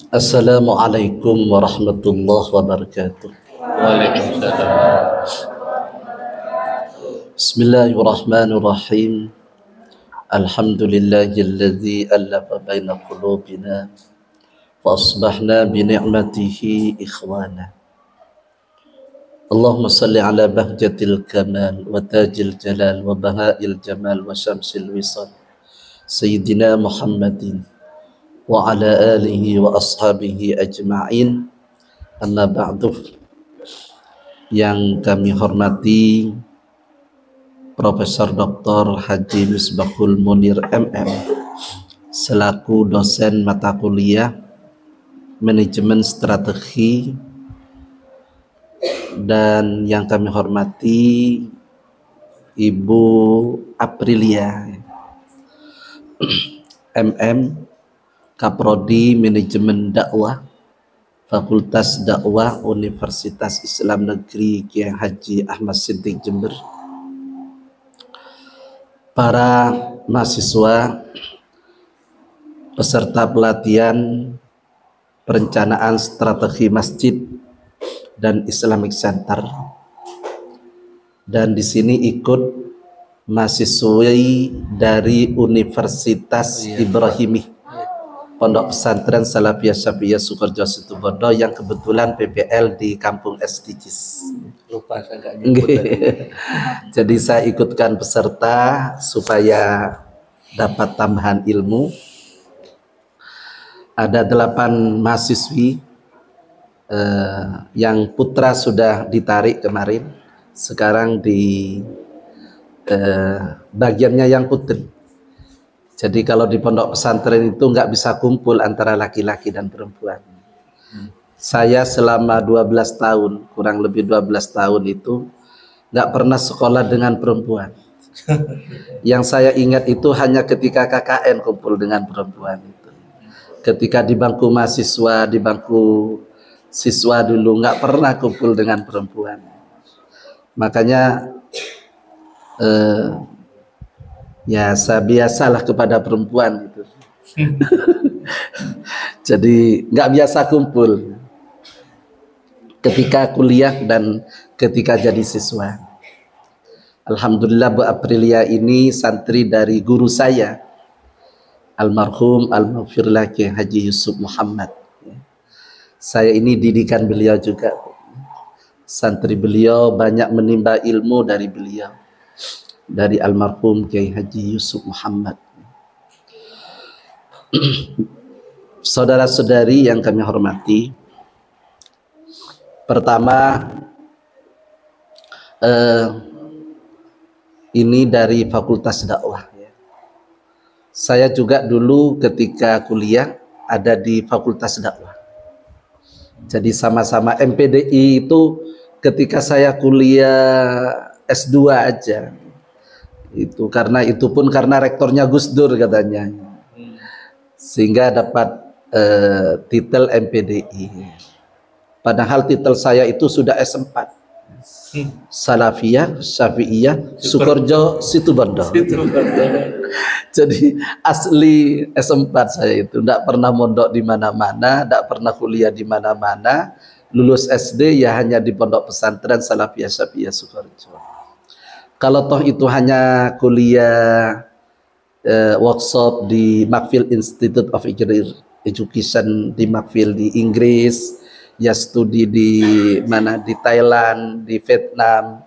Assalamualaikum warahmatullahi wabarakatuh. Waalaikumsalam. Bismillahirrahmanirrahim. Alhamdulillahilladzi allafa baina qulubina fa asbahna bi ni'matihi ikhwana. Allahumma salli ala bahjatil kamal wa tajil jalal wa bahail jamal wa syamsil wisal Sayyidina Muhammadin wa ala alihi wa ashabihi ajma'in. Amma ba'du. Yang kami hormati Profesor Dr. Haji Misbahul Munir MM selaku dosen mata kuliah Manajemen Strategi, dan yang kami hormati Ibu Aprilia MM, Kaprodi Manajemen Dakwah, Fakultas Dakwah Universitas Islam Negeri Kiai Haji Ahmad Siddiq Jember, para mahasiswa peserta pelatihan perencanaan strategi masjid dan Islamic Center, dan di sini ikut mahasiswi dari Universitas Ibrahimi Pondok Pesantren Salafiyah Syafi'iyah Sukoharjo Situbondo yang kebetulan PPL di Kampung SDGs. Lupa saya nggak nyebut tadi. Jadi saya ikutkan peserta supaya dapat tambahan ilmu. Ada 8 mahasiswi yang putra sudah ditarik kemarin. Sekarang di bagiannya yang putri. Jadi kalau di pondok pesantren itu nggak bisa kumpul antara laki-laki dan perempuan. Saya selama 12 tahun, kurang lebih 12 tahun itu nggak pernah sekolah dengan perempuan. Yang saya ingat itu hanya ketika KKN kumpul dengan perempuan itu. Ketika di bangku mahasiswa, di bangku siswa dulu nggak pernah kumpul dengan perempuan. Makanya ya saya biasalah kepada perempuan gitu. Jadi nggak biasa kumpul ketika kuliah dan ketika jadi siswa. Alhamdulillah Bu Aprilia ini santri dari guru saya, almarhum al-maghfirlah Kiai Haji Yusuf Muhammad. Saya ini didikan beliau juga. Santri beliau banyak menimba ilmu dari beliau, dari almarhum Kiai Haji Yusuf Muhammad. Saudara-saudari yang kami hormati, pertama ini dari Fakultas Dakwah. Saya juga dulu ketika kuliah ada di Fakultas Dakwah. Jadi sama-sama MPDI itu ketika saya kuliah S2 aja. Itu karena itu pun karena rektornya Gus Dur katanya, sehingga dapat titel MPDI. Padahal titel saya itu sudah S4, Salafiyah Syafi'iyah Sukoharjo Situbondo. Jadi asli S4 saya itu, tidak pernah mondok di mana-mana, tidak pernah kuliah di mana-mana. Lulus SD ya hanya di Pondok Pesantren Salafiyah Syafi'iyah Sukoharjo. Kalau toh itu hanya kuliah workshop di Macfield Institute of Education di Macfield di Inggris, ya studi di mana, di Thailand, di Vietnam,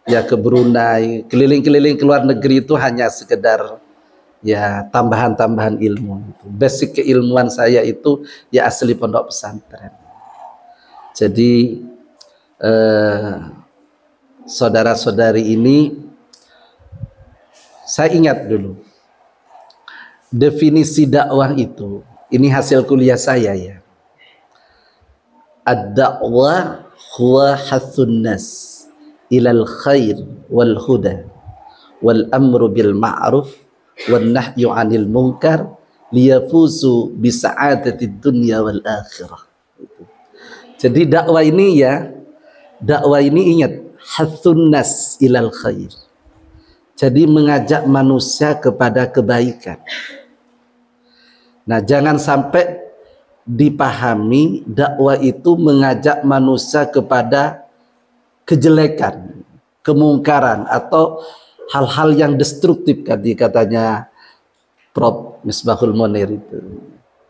ya ke Brunei, keliling-keliling ke luar negeri, itu hanya sekedar ya tambahan-tambahan ilmu. Basic keilmuan saya itu ya asli pondok pesantren. Jadi saudara-saudari ini, saya ingat dulu definisi dakwah itu, ini hasil kuliah saya ya. Ad-da'wah huwa hathun nas ilal khair wal huda wal amru bil ma'ruf wan nahyu 'anil munkar liyafuzu bi sa'adatid dunya wal akhirah. Jadi dakwah ini ya, dakwah ini ingat, hathun nas ilal khair. Jadi mengajak manusia kepada kebaikan. Nah, jangan sampai dipahami dakwah itu mengajak manusia kepada kejelekan, kemungkaran atau hal-hal yang destruktif katanya Prof. Misbahul Munir itu.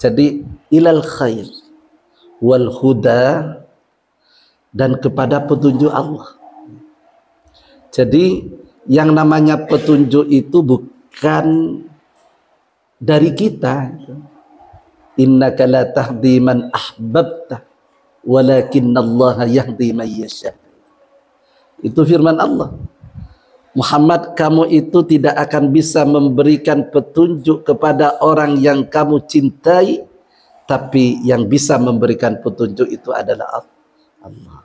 Jadi ilal khair wal huda, dan kepada petunjuk Allah. Jadi yang namanya petunjuk itu bukan dari kita. Innaka la tahdi man ahbabta walakinnallaha yahdi man yasha. Itu firman Allah. Muhammad, kamu itu tidak akan bisa memberikan petunjuk kepada orang yang kamu cintai, tapi yang bisa memberikan petunjuk itu adalah Allah.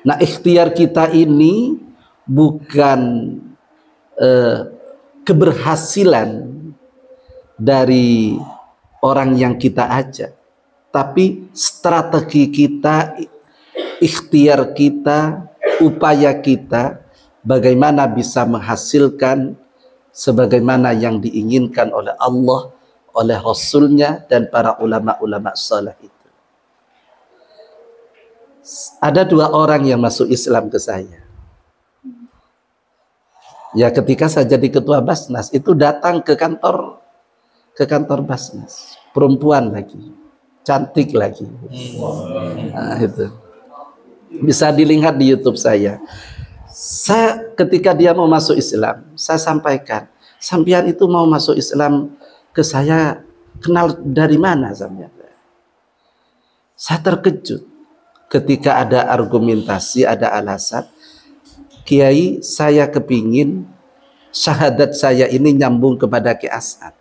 Nah, ikhtiar kita ini bukan keberhasilan dari orang yang kita ajak, tapi strategi kita, ikhtiar kita, upaya kita bagaimana bisa menghasilkan sebagaimana yang diinginkan oleh Allah, oleh Rasulnya, dan para ulama-ulama saleh itu. Ada 2 orang yang masuk Islam ke saya. Ya, ketika saya jadi ketua Basnas itu datang ke kantor Basnas, perempuan lagi, cantik lagi. Nah, itu bisa dilihat di YouTube saya. Saya ketika dia mau masuk Islam, saya sampaikan, sampean itu mau masuk Islam ke saya, kenal dari mana sampean? Saya terkejut ketika ada argumentasi, ada alasan. Kiai, saya kepingin syahadat saya ini nyambung kepada Ki As'ad,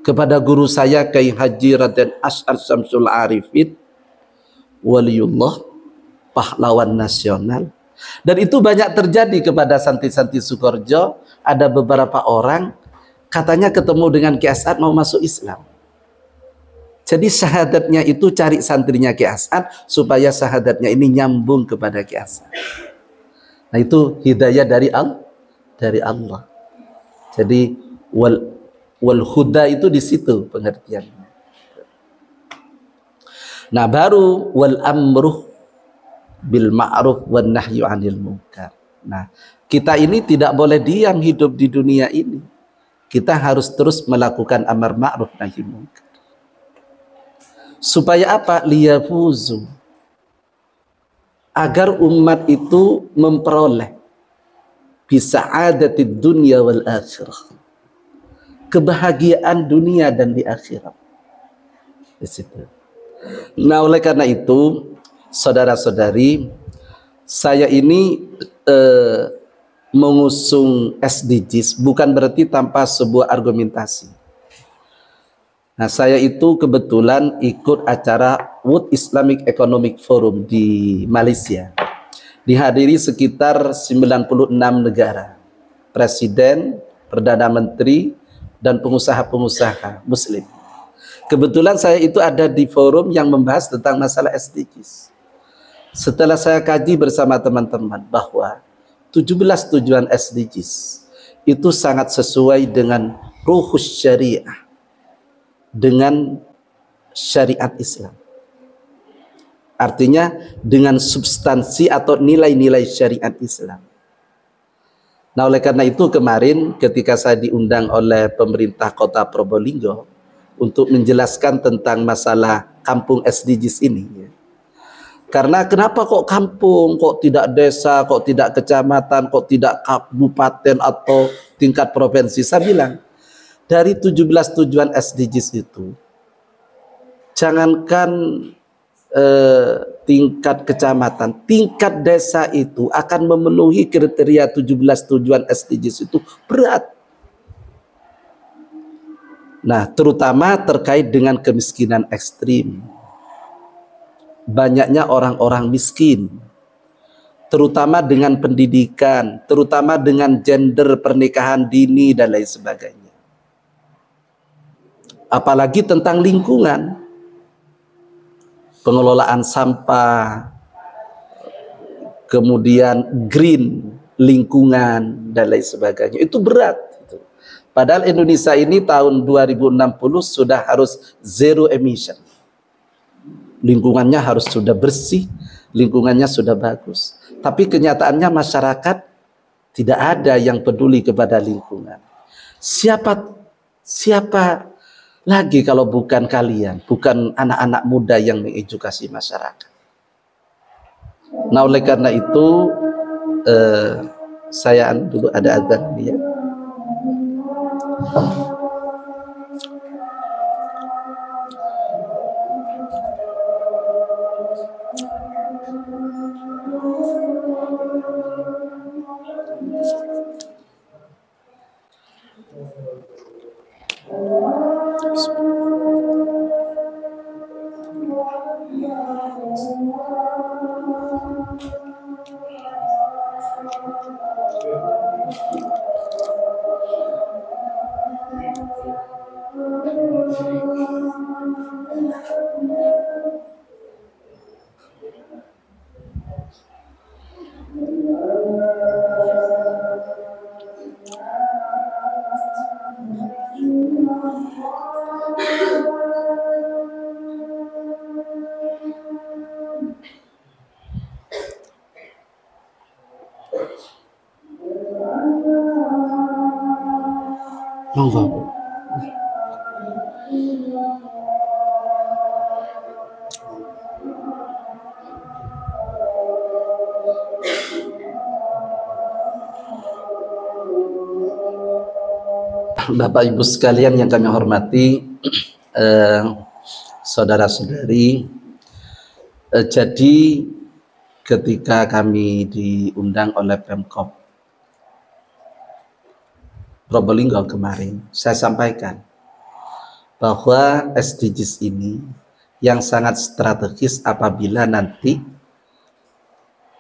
kepada guru saya Kiai Haji Raden Asy'ar Syamsul Arifin, waliullah, pahlawan nasional. Dan itu banyak terjadi kepada santri-santri Sukoharjo. Ada beberapa orang katanya ketemu dengan Ki As'ad mau masuk Islam. Jadi syahadatnya itu cari santrinya Ki As'ad supaya syahadatnya ini nyambung kepada Ki As'ad. Nah, itu hidayah dari Allah. Jadi wal huda itu di situ pengertiannya. Nah, baru wal amruh bil ma'ruf wan nahyu 'anil munkar. Nah, kita ini tidak boleh diam hidup di dunia ini. Kita harus terus melakukan amar ma'ruf nahi munkar. Supaya apa? Liyafuzu, agar umat itu memperoleh bisa'adatid dunya wal akhirah, kebahagiaan dunia dan di akhirat. Di situ. Nah, oleh karena itu, saudara-saudari, saya ini mengusung SDGs bukan berarti tanpa sebuah argumentasi. Nah, saya itu kebetulan ikut acara World Islamic Economic Forum di Malaysia. Dihadiri sekitar 96 negara. Presiden, Perdana Menteri, dan pengusaha-pengusaha Muslim. Kebetulan saya itu ada di forum yang membahas tentang masalah SDGs. Setelah saya kaji bersama teman-teman bahwa 17 tujuan SDGs itu sangat sesuai dengan ruhus syariah, dengan syariat Islam. Artinya dengan substansi atau nilai-nilai syariat Islam. Nah, oleh karena itu kemarin ketika saya diundang oleh pemerintah kota Probolinggo untuk menjelaskan tentang masalah kampung SDGs ini, ya. Karena kenapa kok kampung, kok tidak desa, kok tidak kecamatan, kok tidak kabupaten atau tingkat provinsi? Saya bilang, dari 17 tujuan SDGs itu, jangankan tingkat kecamatan, tingkat desa itu akan memenuhi kriteria 17 tujuan SDGs itu berat. Nah, terutama terkait dengan kemiskinan ekstrim. Banyaknya orang-orang miskin, terutama dengan pendidikan, terutama dengan gender, pernikahan dini, dan lain sebagainya. Apalagi tentang lingkungan, pengelolaan sampah, kemudian green, lingkungan, dan lain sebagainya. Itu berat. Padahal Indonesia ini tahun 2060 sudah harus zero emission. Lingkungannya harus sudah bersih, lingkungannya sudah bagus. Tapi kenyataannya masyarakat tidak ada yang peduli kepada lingkungan. Siapa lagi kalau bukan kalian, bukan anak-anak muda yang mengedukasi masyarakat. Nah, oleh karena itu saya dulu ada adzan ya. Monggo. Bapak Ibu sekalian yang kami hormati, saudara-saudari, jadi ketika kami diundang oleh Pemkab Probolinggo kemarin, saya sampaikan bahwa SDGs ini yang sangat strategis apabila nanti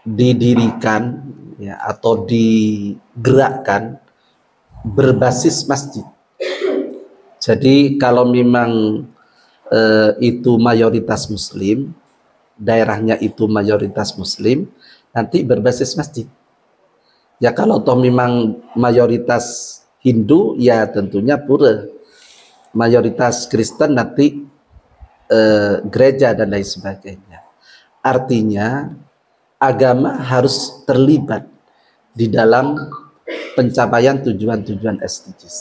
didirikan ya, atau digerakkan berbasis masjid. Jadi kalau memang itu mayoritas muslim, daerahnya itu mayoritas muslim, nanti berbasis masjid. Ya kalau toh memang mayoritas Hindu, ya tentunya pura. Mayoritas Kristen nanti gereja dan lain sebagainya. Artinya agama harus terlibat di dalam pencapaian tujuan-tujuan SDGs.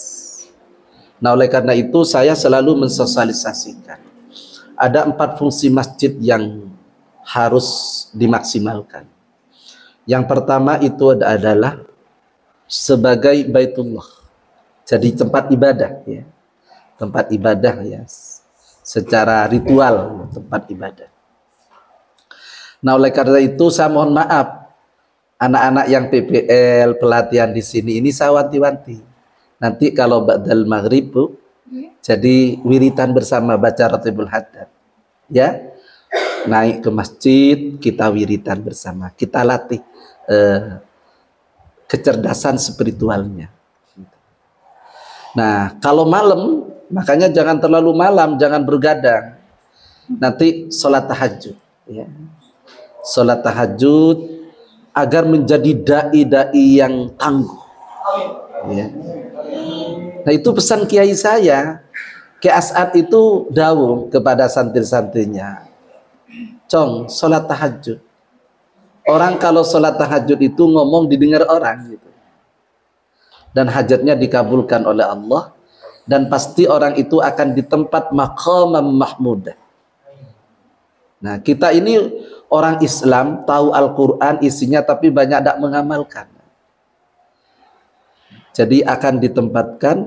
Nah, oleh karena itu saya selalu mensosialisasikan ada 4 fungsi masjid yang harus dimaksimalkan. Yang pertama itu adalah sebagai Baitullah, jadi tempat ibadah ya, tempat ibadah ya, secara ritual tempat ibadah. Nah, oleh karena itu saya mohon maaf anak-anak yang PPL pelatihan di sini ini, saya wanti-wanti nanti kalau ba'dal maghrib Bu, jadi wiritan bersama baca Ratibul Haddad ya, naik ke masjid kita wiritan bersama, kita latih kecerdasan spiritualnya. Nah, kalau malam, makanya jangan terlalu malam, jangan bergadang. Nanti sholat tahajud ya. Sholat tahajud agar menjadi dai-dai yang tangguh ya. Nah, itu pesan kiai saya. Kiai As'ad itu dawuh kepada santri-santrinya, Cong, sholat tahajud. Orang kalau sholat tahajud itu ngomong didengar orang gitu, dan hajatnya dikabulkan oleh Allah, dan pasti orang itu akan di tempat maqamam mahmudah. Nah, kita ini orang Islam, tahu Al-Quran isinya tapi banyak tidak mengamalkan. Jadi akan ditempatkan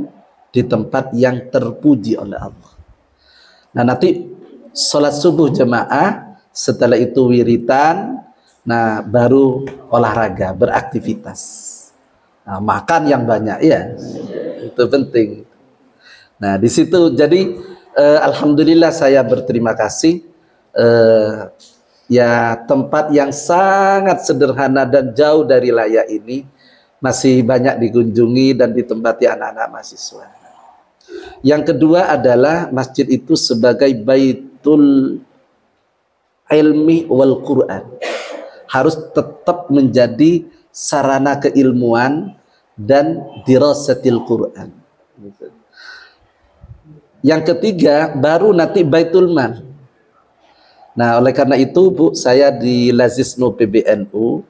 di tempat yang terpuji oleh Allah. Nah, nanti sholat subuh jemaah, setelah itu wiritan, nah baru olahraga, beraktivitas. Nah, makan yang banyak ya, itu penting. Nah, di situ jadi alhamdulillah saya berterima kasih ya, tempat yang sangat sederhana dan jauh dari layak ini masih banyak dikunjungi dan ditempati anak-anak mahasiswa. Yang kedua adalah masjid itu sebagai baitul ilmi wal Quran, harus tetap menjadi sarana keilmuan dan dirasatil Quran Yang ketiga baru nanti Baitul Mal. Nah, oleh karena itu Bu, saya di Lazisno PBNU,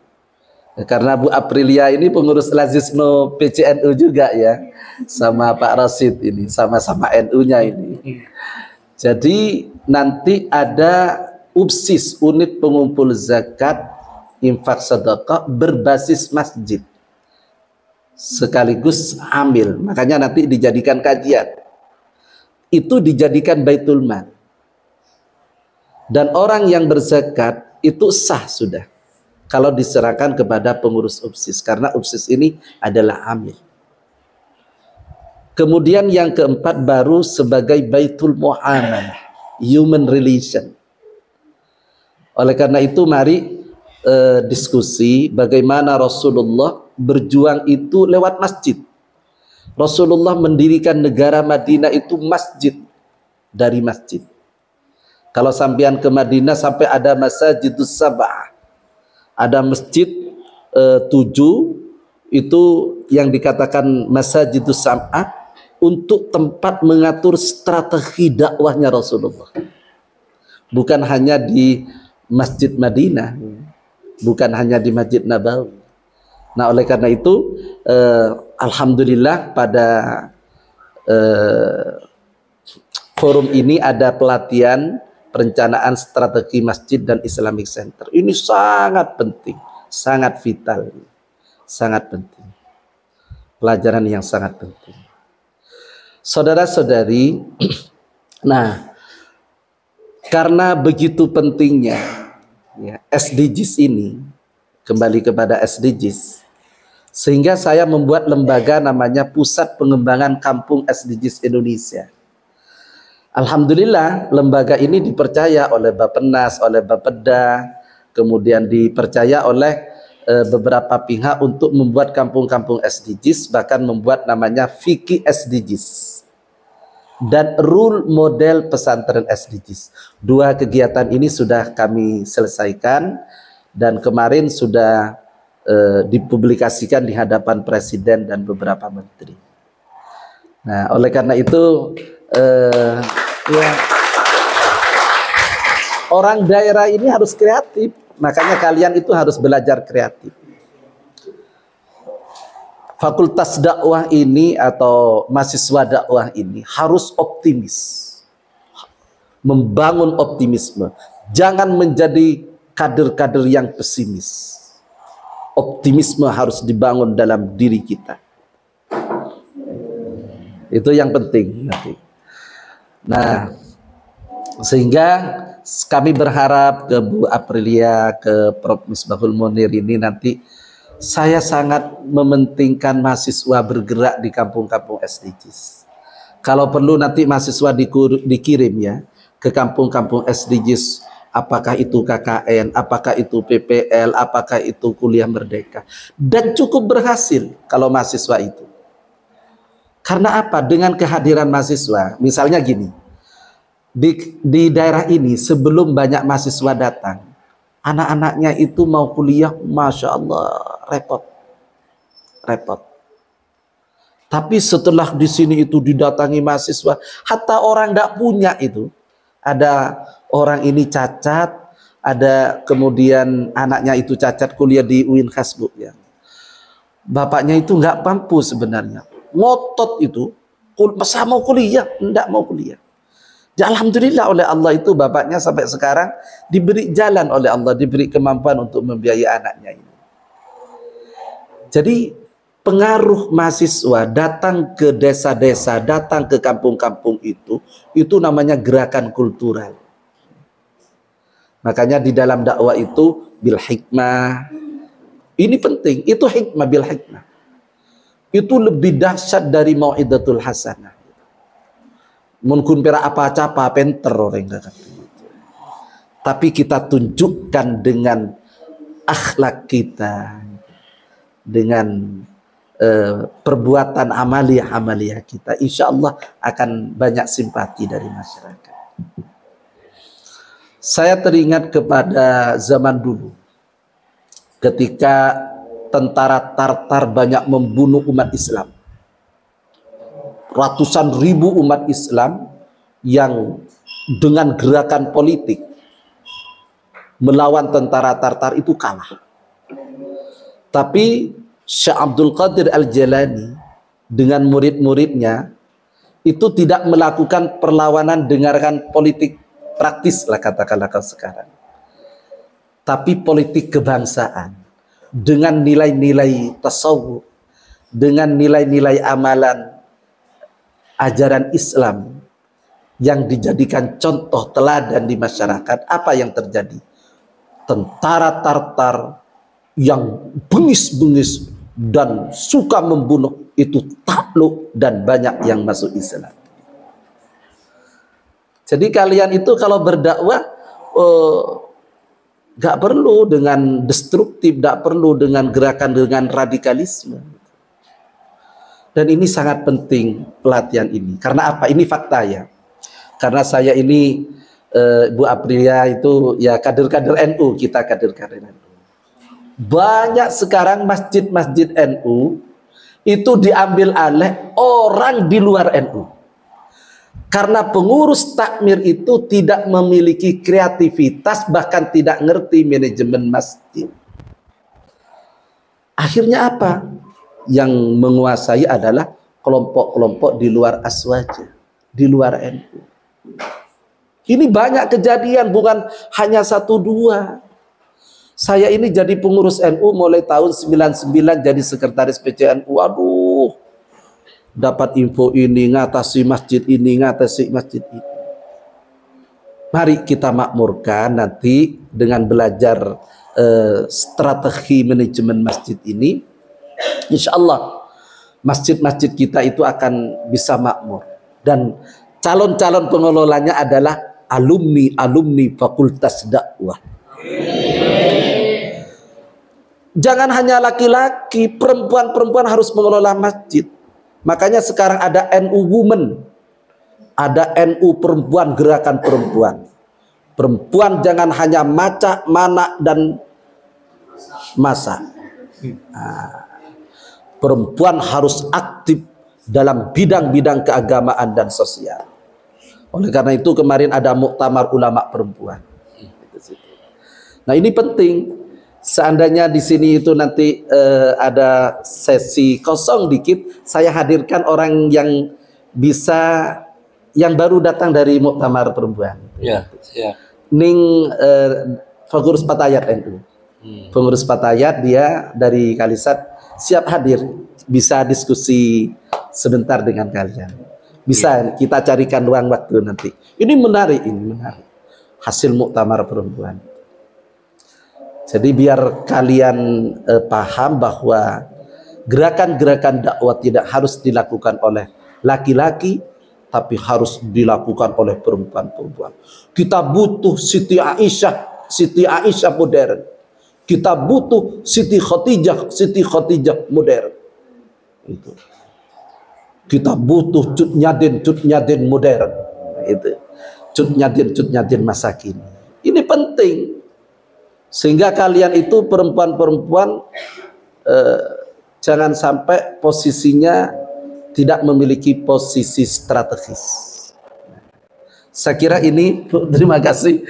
karena Bu Aprilia ini pengurus Lazisno PCNU juga ya, sama Pak Rasid ini, sama-sama NU-nya ini. Jadi nanti ada UPSIS, unit pengumpul zakat infak sedekah berbasis masjid, sekaligus amil. Makanya nanti dijadikan kajian, itu dijadikan Baitul Mal. Dan orang yang berzakat itu sah sudah kalau diserahkan kepada pengurus UPSIS, karena UPSIS ini adalah amil. Kemudian yang keempat baru sebagai Baitul Muamalah, human relation. Oleh karena itu mari diskusi bagaimana Rasulullah berjuang itu lewat masjid. Rasulullah mendirikan negara Madinah itu masjid, dari masjid. Kalau sampean ke Madinah sampai ada Masjidus Sab'ah, ada masjid 7 itu yang dikatakan Masjidus Sab'ah, untuk tempat mengatur strategi dakwahnya Rasulullah. Bukan hanya di Masjid Madinah, bukan hanya di Masjid Nabawi. Nah, oleh karena itu alhamdulillah pada forum ini ada pelatihan perencanaan strategi masjid dan Islamic Center. Ini sangat penting, sangat vital, sangat penting. Pelajaran yang sangat penting. Saudara-saudari, nah, karena begitu pentingnya ya, SDGs ini, kembali kepada SDGs, sehingga saya membuat lembaga namanya Pusat Pengembangan Kampung SDGs Indonesia. Alhamdulillah lembaga ini dipercaya oleh Bappenas, oleh Bapeda, kemudian dipercaya oleh beberapa pihak untuk membuat kampung-kampung SDGs, bahkan membuat namanya Fikih SDGs dan rule model pesantren SDGs. Dua kegiatan ini sudah kami selesaikan dan kemarin sudah dipublikasikan di hadapan Presiden dan beberapa menteri. Nah, oleh karena itu ya, orang daerah ini harus kreatif, makanya kalian itu harus belajar kreatif. Fakultas dakwah ini atau mahasiswa dakwah ini harus optimis, membangun optimisme, jangan menjadi kader-kader yang pesimis. Optimisme harus dibangun dalam diri kita, itu yang penting nanti. Nah, sehingga kami berharap ke Bu Aprilia, ke Prof. Misbahul Munir ini nanti, saya sangat mementingkan mahasiswa bergerak di kampung-kampung SDGs. Kalau perlu nanti mahasiswa dikirim ya ke kampung-kampung SDGs, apakah itu KKN, apakah itu PPL, apakah itu kuliah merdeka. Dan cukup berhasil kalau mahasiswa itu. Karena apa? Dengan kehadiran mahasiswa, misalnya gini, di daerah ini sebelum banyak mahasiswa datang, anak-anaknya itu mau kuliah, Masya Allah, repot. Tapi setelah di sini itu didatangi mahasiswa, hatta orang tidak punya itu, ada orang ini cacat, ada kemudian anaknya itu cacat kuliah di UIN Hasbuk ya. Bapaknya itu nggak mampu sebenarnya. Ngotot itu, masa mau kuliah, enggak mau kuliah. Ya, alhamdulillah oleh Allah itu bapaknya sampai sekarang diberi jalan oleh Allah, diberi kemampuan untuk membiayai anaknya ini. Jadi pengaruh mahasiswa datang ke desa-desa, datang ke kampung-kampung itu namanya gerakan kultural. Makanya di dalam dakwah itu bil hikmah, ini penting, itu hikmah bil hikmah. Itu lebih dahsyat dari mau'idatul hasanah. Mungkin pera apa-apa penter orang kata. Tapi kita tunjukkan dengan akhlak kita, dengan perbuatan amaliyah kita, insya Allah akan banyak simpati dari masyarakat. Saya teringat kepada zaman dulu ketika tentara Tartar banyak membunuh umat Islam, ratusan ribu umat Islam yang dengan gerakan politik melawan tentara Tartar itu kalah. Tapi Syekh Abdul Qadir Al-Jailani dengan murid-muridnya itu tidak melakukan perlawanan dengan politik praktis lah katakanlah kalau sekarang, tapi politik kebangsaan dengan nilai-nilai tasawuf, dengan nilai-nilai amalan ajaran Islam yang dijadikan contoh teladan di masyarakat. Apa yang terjadi? Tentara Tartar yang bengis-bengis dan suka membunuh itu takluk dan banyak yang masuk Islam. Jadi kalian itu kalau berdakwah gak perlu dengan destruktif, gak perlu dengan gerakan dengan radikalisme. Dan ini sangat penting pelatihan ini. Karena apa? Ini fakta ya. Karena saya ini Bu Aprilia itu ya kader-kader NU, kita kader-kader NU. Banyak sekarang masjid-masjid NU itu diambil alih orang di luar NU. Karena pengurus takmir itu tidak memiliki kreativitas, bahkan tidak ngerti manajemen masjid. Akhirnya apa? Yang menguasai adalah kelompok-kelompok di luar Aswaja, di luar NU. Ini banyak kejadian, bukan hanya 1-2. Saya ini jadi pengurus NU mulai tahun 99 jadi sekretaris PCNU. Aduh, dapat info ini, ngatasi masjid ini, ngatasi masjid ini. Mari kita makmurkan nanti dengan belajar strategi manajemen masjid ini. Insya Allah masjid-masjid kita itu akan bisa makmur. Dan calon-calon pengelolanya adalah alumni Fakultas Dakwah. Jangan hanya laki-laki, perempuan-perempuan harus mengelola masjid. Makanya sekarang ada NU Women, ada NU Perempuan, gerakan perempuan. Perempuan jangan hanya maca, mana, dan masa. Perempuan harus aktif dalam bidang-bidang keagamaan dan sosial. Oleh karena itu kemarin ada muktamar ulama perempuan. Nah ini penting. Seandainya di sini itu nanti ada sesi kosong dikit, saya hadirkan orang yang bisa, yang baru datang dari muktamar perempuan. Ya, ya. Ning pengurus Patayat NU. Pengurus Patayat, dia dari Kalisat, siap hadir, bisa diskusi sebentar dengan kalian. Bisa kita carikan ruang waktu nanti. Ini menarik, hasil muktamar perempuan. Jadi biar kalian paham bahwa gerakan-gerakan dakwah tidak harus dilakukan oleh laki-laki, tapi harus dilakukan oleh perempuan-perempuan. Kita butuh Siti Aisyah modern. Kita butuh Siti Khadijah modern. Itu. Kita butuh Cut Nyadin modern. Itu. Cut Nyadin masa kini. Ini penting. Sehingga kalian itu perempuan-perempuan jangan sampai posisinya tidak memiliki posisi strategis. Saya kira ini, terima kasih.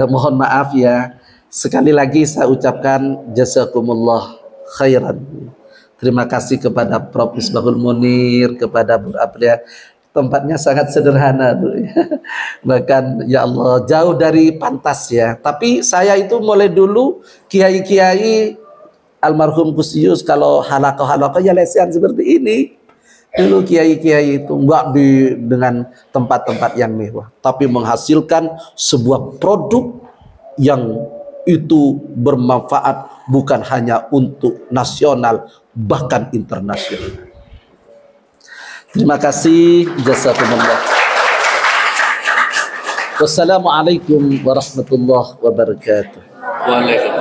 Mohon maaf ya. Sekali lagi saya ucapkan jazakumullah khairan. Terima kasih kepada Prof. Misbahul Munir, kepada Bu Aprilia. Tempatnya sangat sederhana, Bu. Bahkan ya Allah jauh dari pantas ya. Tapi saya itu mulai dulu kiai-kiai almarhum Gus Yus kalau halaqah ya lesehan seperti ini. Dulu kiai-kiai itu enggak dengan tempat-tempat yang mewah, tapi menghasilkan sebuah produk yang itu bermanfaat bukan hanya untuk nasional bahkan internasional. Terima kasih, jazakumullah. Wassalamualaikum warahmatullahi wabarakatuh. Waalaikumsalam.